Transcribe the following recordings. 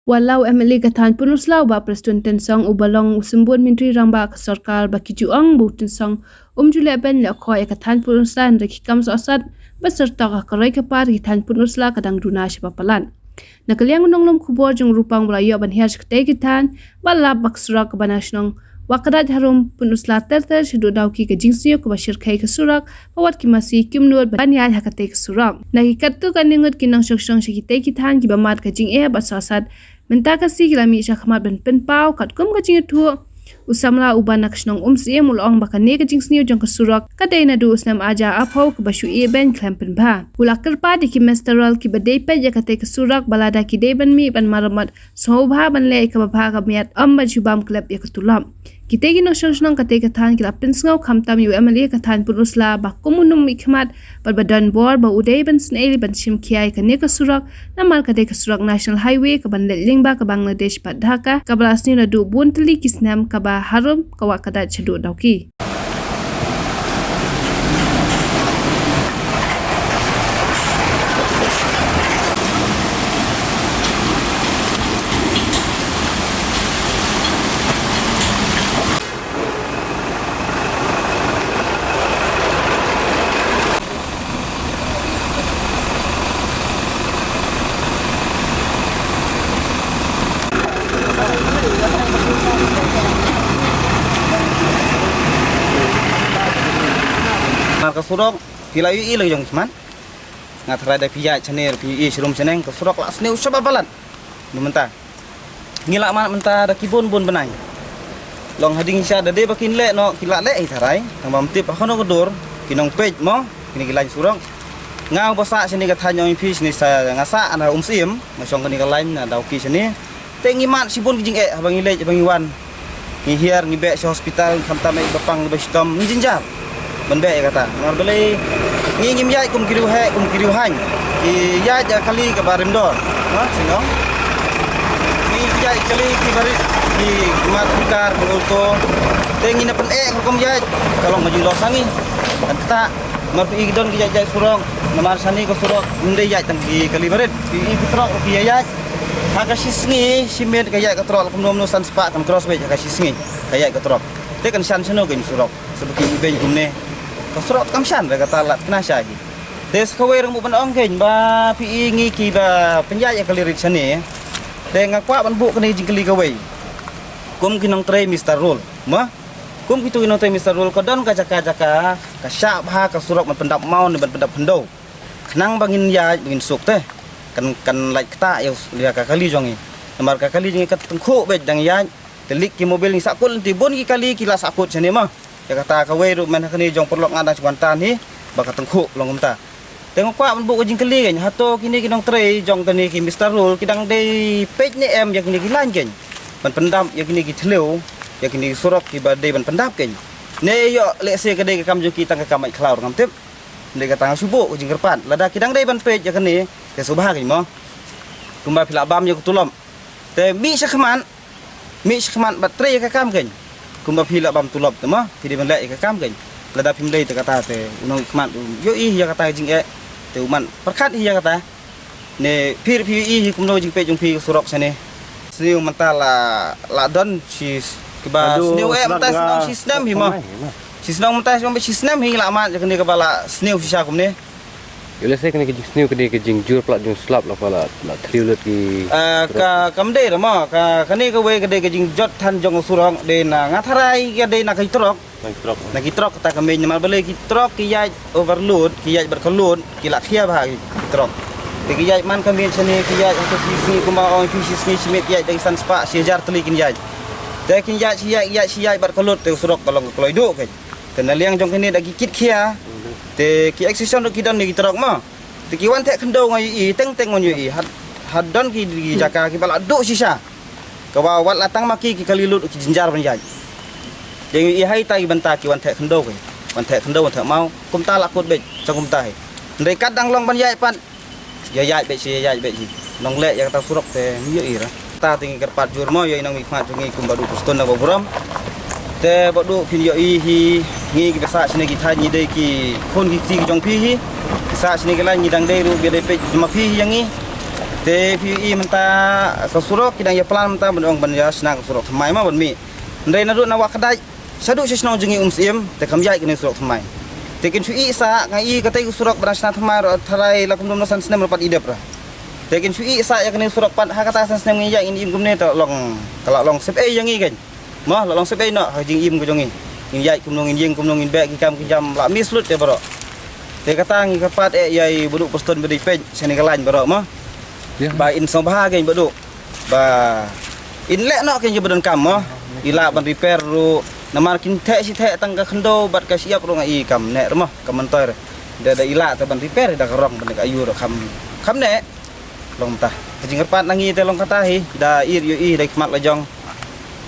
Walau MLA Gatan Punuslau ba Presiden Tensong ubalong usumbun Menteri Ramba ke Sarkar baki juang bu Tensong Jule ben le khoi Gatan Punuslan rekikam sosat beserta ka kerai kepar Gatan Punusla kadang duna sipapalan. Nakaliang nonglom kubor jong rupang belayo ban hias kete Gatan balap baksura ke banasnong wakadat harum Punusla terter sidu dauki ke jingsio ke basir kai ke surak bawat ki masih kimnur ban ya hakate ke surak. Nakikat tu kan ningut kinang syoksyong sikite Gatan ki bamat ke jing basasat Menta kasi kilami syakmat ben penpau kat kum kajing itu usamla uban nakšnong si mulong bakane kajing sniu jong kesurak kadai na du usnam aja aphau ke basu ben klampen ba ulakar pa di kimesteral ki badai pe jakate kesurak balada ki dei ban mi ban maramat sobha ban le ka ba ka miat amba jubam klep ya ketulam kita gi no syong kate kathan ki lapin sngau khamtam UMLA kathan purusla bakumunum ikmat badan bor ba udai ban sneli ban sim kiai kane kesurak namal kate kesurak national highway ka ban lingba ka Bangladesh pat Dhaka ka balasni na du bun teli kisnam ka ba harum ka wakada chadu dauki Kesurok pilayu ilo jong cuman ngatrai da pijak chanir pi shrum seneng kesurok la sneu sababalan mentah ngilak man mentah da kibun bun benai long hading sya da de bakin le no kilak le tharai tang bam tip khono kodur kinong pej mo kini kilan surok ngau basa sini ka thanyong pi sini sa ngasa ana sim ngasong kini kalain na dauki sini te ngimat sibun kijing abang ile abang iwan ngihiar ngibe si hospital khamtam e bapang bestom njinjar bende kata ngar beli ngim yai kum kiriu han ki ya ja kali ke barim dor ha singong ngim yai kali ki bari ki mat bukar bulto tengi na pen kum yai kalau maju losangi kata mar pi don ki yai surong namar sani ko surok unde yai tang ki kali barit ki putrok ki yai hakasisngi simet ka yai katrol kum nom no san spa kan cross be hakasisngi ka yai katrol te kan san seno gen surok seperti ben kumne kesurok kamshan re kata lat kenasa lagi des kawe rang bu ong ken ba pi ngi ki ba penjaya kalirik sani te ngakwa ban bu kene jingkeli kawe kum kinong tre Mr. Rule ma kum kitu kinong tre Mr. Rule kodon kajaka kasya ba kesurok man pendap mau ni ban pendap hendo kenang bangin ya bangin suk teh kan like kata ya liha kali jongi nomor kali jingi kat tengku be dang ya telik ki mobil ni sakul tibun ki kali kila sakut sani mah ya kata kawe ru men kini jong perlok ngada cuantan ni baka tengku long umta tengok kwa bu jing keli kan hato kini kinong tre jong kini ki Mr. Rule kidang dei page ni em ya kini ki lan ken ban pendam ya kini ki thleu ya kini surok ki badai ban pendap ken ne yo le se kedai ka kam jo ki tang ka kamai klaur ngam tip ne ka tang subu jing kerpan lada kidang dei ban page ya kini ke subah ki mo kumba pila bam yo kutulom te mi sakman baterai ka kam ken kumba pila bam tulop tama pidi ban le ka kam ken lada pim dei te kata te unong ikmat yo ya kata jing te uman perkat ya kata ne pir i kumno jing pe jong pi surok sane sniu mentala la don si keba sniu mentas no si snam hi ma si snam mentas mo si snam hi la mat kene ka bala sniu si sa kumne yo le se kene ke sniu kene ke jing jur plat jong slap la pala la triulet ki ka kamde ma ka kene ka we kede ke jing jot than jong surong de na ngatharai ke de na kai trok na ki trok ta kame nyamal bale ki trok ki yai overload ki yai berkelun ki la khia ba ki trok te ki yai man kame sene ki yai untuk sini kuma on fisis ni simit yai dari san spa sejar teli kin yai te kin yai si yai berkelut te surok balong kloido ke kena liang jong kene dagi kit khia te ki excision ki don ni trok ma te ki wan te khendo ngai i teng ngon i had don ki jaka ki bala do sisa ka wa wat latang maki ki kalilut ki jinjar ban yai yang i hai tai banta ki wan the khendo ke wan the mau kum ta la kut be trong kum ta ndai kat dang long ban yai pat yai be si nong le yang ta surok te mi i ra ta tingi kerpat jur mo yo nang mikmat jungi kum badu kuston na boburam te bodu pin yo i hi ngi ki besa sine ki thai ni dei ki khon ki ti jong pi hi sa sine ki la ni dang dei ru be dei pe ma pi hi yang i te PUI mentah ke surok kidang ya pelan mentah bendong benda senang ke surok mai mah mi ndai naduk nawak kedai saduk sesnong jengi siem te kam jai kini surok mai te kin PUI sa ngai katai surok berasna thamai tharai lakum dom nasan senem lepat idep ra te kin PUI sa ya kini surok pat ha kata san senem ngai jai in im gumne to long sep yang i kan mah long sep no jing im ko jongi in jai kumnong in jing kumnong in bek kam jam la mislut te bro te kata ngi kapat yai buduk poston bedi pej seni kalain bro mah ba in song bahagia bedu ba in lek nok ken jebedan kam ila ban repair ru namar kin thek si thek tang ka khndo bat ka siap ru ngai kam nek remah kam mentor da ila ta ban repair da karong ban ka ayu ru kam nek long tah jing pat nangi te long kata hi da ir yu i da khmat la jong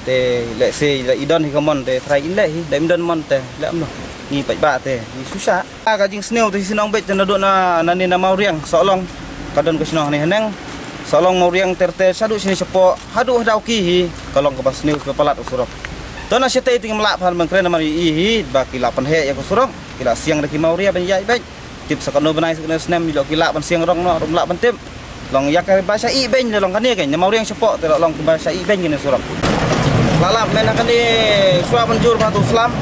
te lek se da idon hi kamon te trai in lek hi da imdon mon te lek am no ni pai ba te ni susah ka jing sneu te sinong bet na do na ni na mau riang so long kadon ke sinoh ni heneng solong mau riang terte sadu sini sepo hadu hadau ki hi kolong ke bas niu ke palat usurok tona sete ting melak pan mengkren mari i ba kila pan he ya ke surok kila siang de ki mau ria ban yai baik tip sakono benai sakne snem lo kila pan siang rong no rom lak pan tip long yak bahasa i ben long kan ni kan mau riang sepo te long bahasa i ben ni surok lalap men kan ni suap penjur batu selam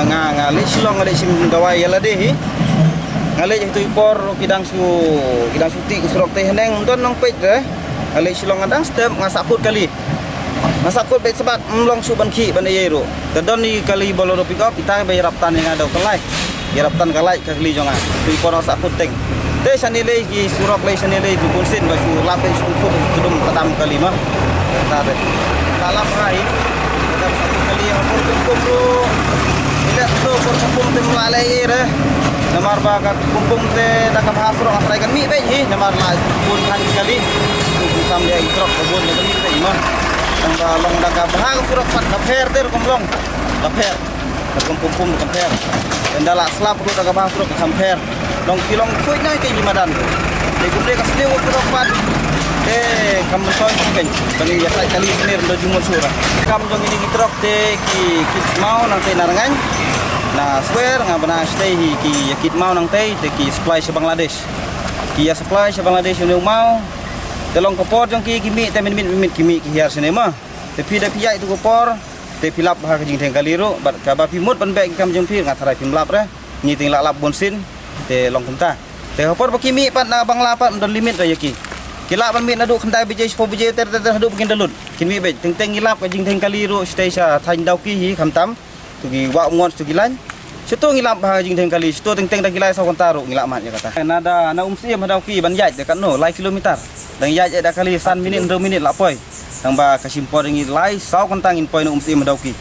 nga li silong ada sim dawai yala de hi ngalej itu ipor kidang suti surok teh heneng don nong pej deh ngalej silong adang step ngasakut kali ngasakut bet sebat mlong su ban ki ban yero don ni kali bolo ro pickup kita bay raptan yang ada kelai ya raptan kalai kali jonga tu ipor ngasakut teng teh sanile ki surok le sanile du bolsin ba su lape su kudum katam kali mah tare kalam rai kita satu kali yang kumpul tidak tu kumpul tem lalai re namar ba ka kumpung te dakam hasro asrai kan mi be hi namar la pun kan kali tu sam dia itrok kebun le mi be mah tang ba long dakam bahang surok pat kaper ter komlong kaper kumpung kaper endala slap ru dakam hasro kaper long kilong kuit nai ke jimadan de gumde ka sini surok pat kam toy kan bani ya kali senir do jumur sura kam jong ini itrok te ki mau nang te narangan nah swear nga bana stay hi ki yakit mau nang tei te ki supply sa Bangladesh ki ya supply sa Bangladesh nu mau telong kopor jong ki mi te min kimi ki hiar sene ma te pi da pi itu kopor te pilap ha ka jing theng kaliru bat ka ba pi mut ban bek kam jong pi nga tharai pim lap re ni ting lap bonsin te long kumta te kopor ba kimi pat na bangla pat don limit ra yaki kila ban mi na du khandai bijay spo bijay ter hadu bikin dalut kimi be teng teng ilap ka jing theng kaliru stay sa thain dau ki hi khamtam tugi wa ngon tugilan situ ngilap bah jing teng kali situ teng dah gilai sau kontaru ngilap mat ya kata nada na siem hadau ki ban yai dekat no lai kilometer dan yai da kali san minit 2 minit lapoi tang ba kasimpor ngi lai sau kontang in poi no siem hadau ki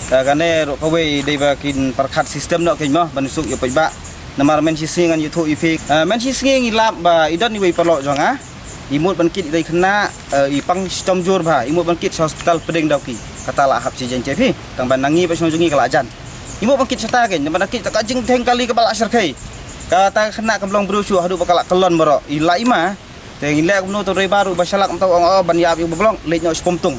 da kane ro kawe dei ba kin perkhat sistem no kin mah ban suk yo pai ba namar men sisi ngan youtube ip men sisi ngilap ba idon ni wei perlo jonga imut ban kit dei kena ipang sistem jur ba imut ban kit hospital pedeng dau ki kata lah hap si jen cepi tang ban nangi pa jungi kalajan imu bangkit serta kan ban kit tak jing teng kali kepala serkai kata kena kemlong berusu hadu bakal kelon baro ila ima teng ilek nu to baru basalak tau ban ya bi beblong lej no pomtung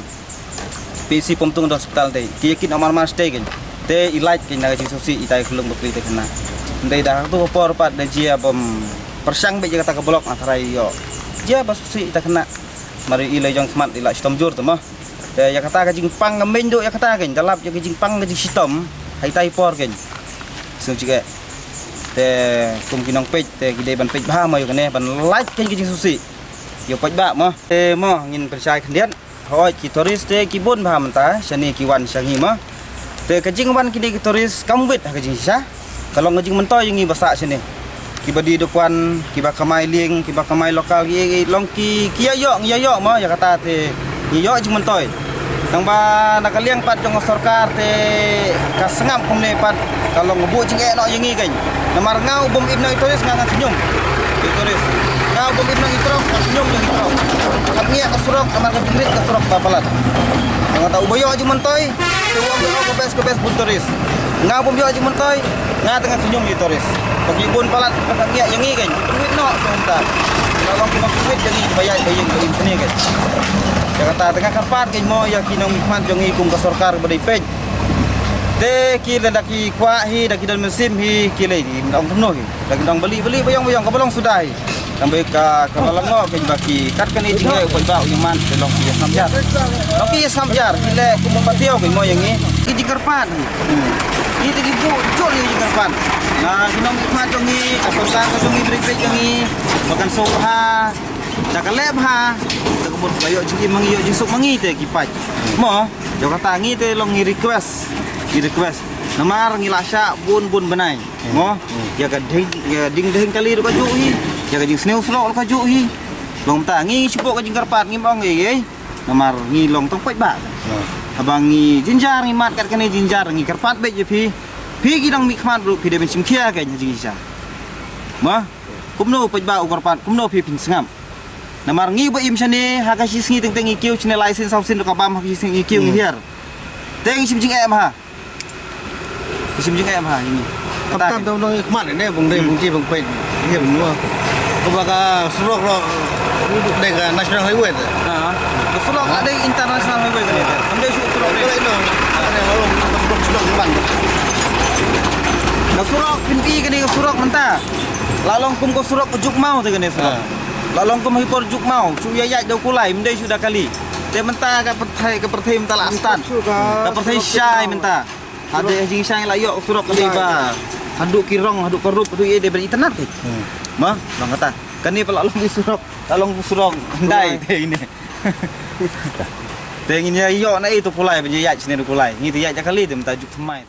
PC pomtung do hospital dei ki yakin amar mas dei kan te ilaj kin naga susi itai kelung bekli te kena ndai dah tu por pat da jia bom persang be kata ke blok antara yo jia basusi ita kena mari ilai jong smart ila sistem jur tu mah te ya kata ka jing pang ngamen do ya kata kan dalap ya jing pang jing sistem hai tai por kan sung jige te kum kinong pej te gide ban pej ba ma yo kene ban like kan jing susi yo pej ba ma te mo ngin persai khendian hoi ki toris te ki bon ba manta sani ki wan sangi ma te ka jing wan ki toris kamwit ka jing sa kalau ngajing mentoy ngi basa sini ki badi dokuan ki ba kamai ling ki ba kamai lokal ki long ki ayo ngiyo ma ya kata te iyo jing mentoy nang ba nakaliang pat jong sarkar te kasengam kumne pat kalau ngebu jing no yengi kan namar ngau bom ibna itoris ngang senyum itoris ngau bom ibna itrok senyum jing itrok katnya kasurok namar kebrit kasurok bapalat nang ta uboyo jing mentoy tuwang ko bes buntoris ngau bom yo jing mentoy nga tengah senyum itoris bagi bun palat katnya yengi kan duit no sebentar kalau kita duit jadi bayar bayang sini kan ya kata tengah kapan ke mo ya kinong hikmat jong ikum ka sarkar badai pej te ki lendaki kwa hi daki dan mesim hi ki le di ndong penuh hi daki ndong beli bayang ka belong sudah hi sampai ke lengo ke baki kat kan ni jingle ko ba uman ke long ki samjar long ki samjar kile ku mempatio ke mo yang ni ki jikarpan ni di bu jol ni jikarpan nah sinong ikmat jong ni asosan ko jong ni break jong ni makan soha dak leb ha dak bot bayo jingi mangi yo jisuk mangi te ki pai mo jo kata ngi te long ni request namar ngilasya bun benai mo ya ka ding kali ro ka ju hi ya ka jing sneu slok ka ju hi long ta ngi sipok ka jing karpat ngi bang ye namar ngi long tong pai ba abang ngi jinjar ngi mat kat kene jinjar ngi karpat be je pi ki dang mi khmat ru pi de ben sim khia ka jing isa mo kumno pai ba karpat kumno pi pin sngam namar ngi ba im sane ha ka sis ngi teng ngi kiu chine license sau sin ro ka bam ha sis ngi kiu ngi hier teng sim jing em ha sim jing em ha ini Kapten tau nong ikmat ini bung deh bung bung pay dia benua. Kebaga surok lo duduk deh ke national highway tu. Surok ada international highway kan itu. Ambil surok deh. Kalau itu ada orang surok di mana? Surok pinti kan itu surok mentah. Lalong kum ko surok juk mau tu kan itu. Lalong kum hipor juk mau. Suya ya jauh kulai mendai sudah kali. Dia mentah ke perthai mentah lastan. Ke perthai syai mentah. Ada jing syai layok surok ke ba. Haduk kirong, haduk korup, haduk ye dia beri internet ke. Mah, bang kata. Kan ni pelak long surok ndai te ini. Te ini yo na itu kulai penjaya sini kulai. Ni tu ya kali tu mentah juk semai.